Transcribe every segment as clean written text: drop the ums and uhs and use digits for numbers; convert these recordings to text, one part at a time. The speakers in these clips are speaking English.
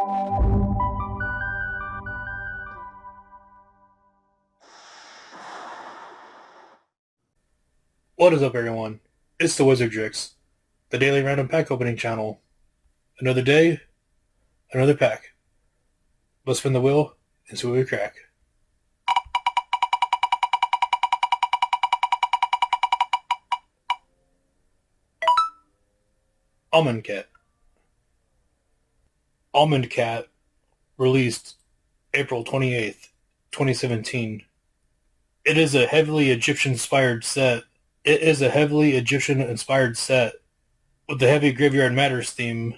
What is up, everyone? It's the Wizzerdrix, the daily random pack opening channel. Another day, another pack. Let's spin the wheel and see what we crack. Almond Cat. Almond Cat, released April 28th, 2017. It is a heavily Egyptian-inspired set. with the heavy Graveyard Matters theme.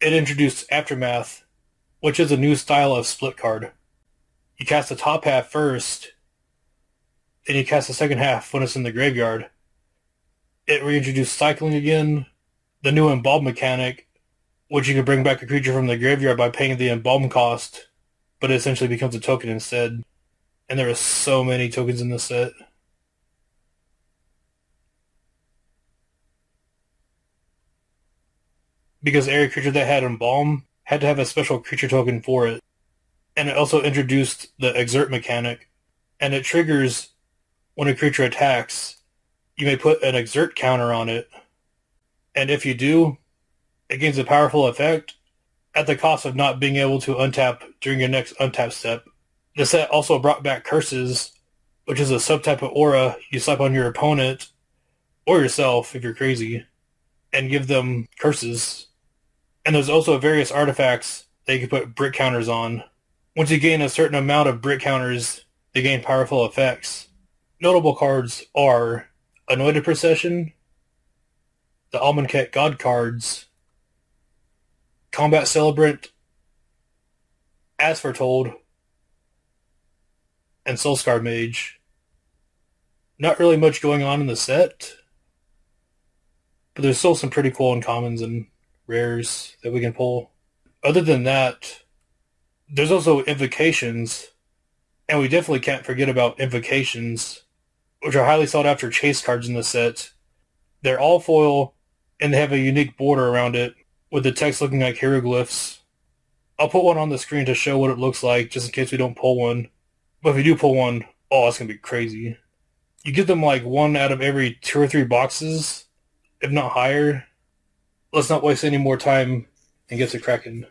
It introduced Aftermath, which is a new style of split card. You cast the top half first, then you cast the second half when it's in the graveyard. It reintroduced cycling again, the new Embalm mechanic, which you can bring back a creature from the graveyard by paying the Embalm cost, but it essentially becomes a token instead. And there are so many tokens in this set. Because every creature that had Embalm had to have a special creature token for it. And it also introduced the Exert mechanic, and it triggers when a creature attacks. You may put an Exert counter on it, and if you do, it gains a powerful effect at the cost of not being able to untap during your next untap step. The set also brought back Curses, which is a subtype of aura you slap on your opponent, or yourself if you're crazy, and give them curses. And there's also various artifacts that you can put brick counters on. Once you gain a certain amount of brick counters, they gain powerful effects. Notable cards are Anointed Procession, the Almond Cat God cards, Combat Celebrant, As Foretold, and Soulscar Mage. Not really much going on in the set, but there's still some pretty cool uncommons and rares that we can pull. Other than that, there's also Invocations, and we definitely can't forget about Invocations, which are highly sought after chase cards in the set. They're all foil, and they have a unique border around it, with the text looking like hieroglyphs. I'll put one on the screen to show what it looks like, just in case we don't pull one. But if you do pull one, oh, it's going to be crazy. You get them like one out of every 2 or 3 boxes, if not higher. Let's not waste any more time and get to cracking.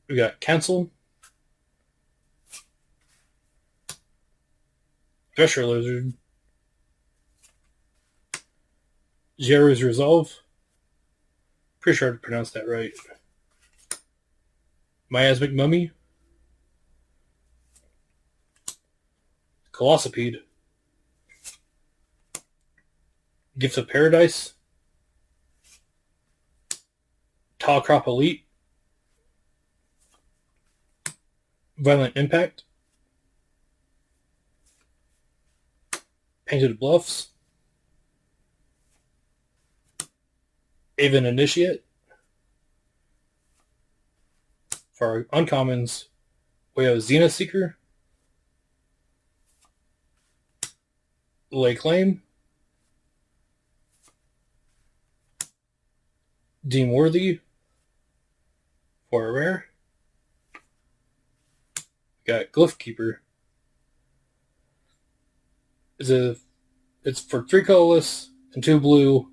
We got Cancel, Thresher Lizard, Zero's Resolve, pretty sure I pronounced that right, Miasmic Mummy, Colossipede, Gift of Paradise, Tall Crop Elite, Violent Impact, Painted Bluffs, Aven Initiate. For our uncommons, we have Zenith Seeker, Lay Claim, Deem Worthy for a rare. Got Glyph Keeper. It's for 3 colorless and 2 blue.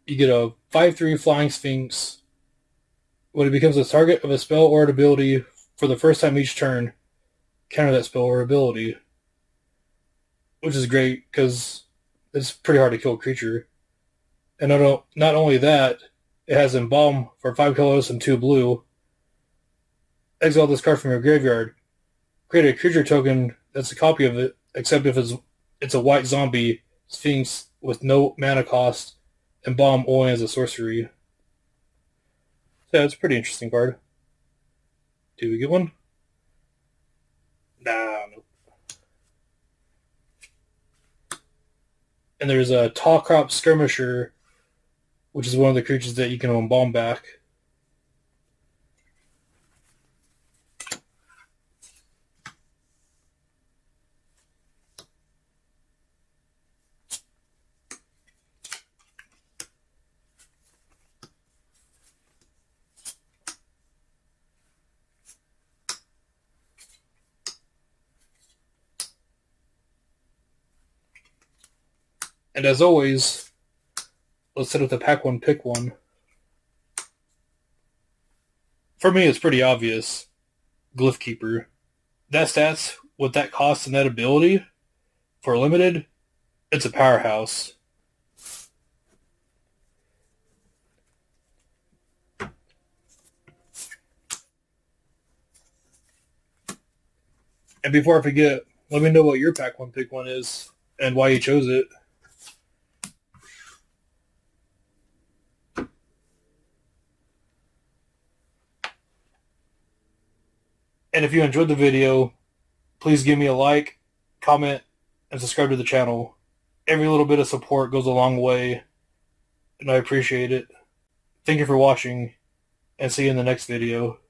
You get a 5/3 Flying Sphinx. When it becomes the target of a spell or an ability for the first time each turn, counter that spell or ability. Which is great because it's pretty hard to kill a creature. And not only that, it has Embalm for 5 colorless and 2 blue. Exile this card from your graveyard. Create a creature token that's a copy of it, except if it's a white zombie Sphinx with no mana cost, and Embalm only as a sorcery. So yeah, it's a pretty interesting card. Do we get one? Nah, nope. And there's a Tall Crop Skirmisher, which is one of the creatures that you can Embalm back. And as always, let's set up the pack one, pick one. For me, it's pretty obvious. Glyph Keeper. That stats, with that cost and that ability, for limited, it's a powerhouse. And before I forget, let me know what your pack one, pick one is and why you chose it. And if you enjoyed the video, please give me a like, comment, and subscribe to the channel. Every little bit of support goes a long way, and I appreciate it. Thank you for watching, and see you in the next video.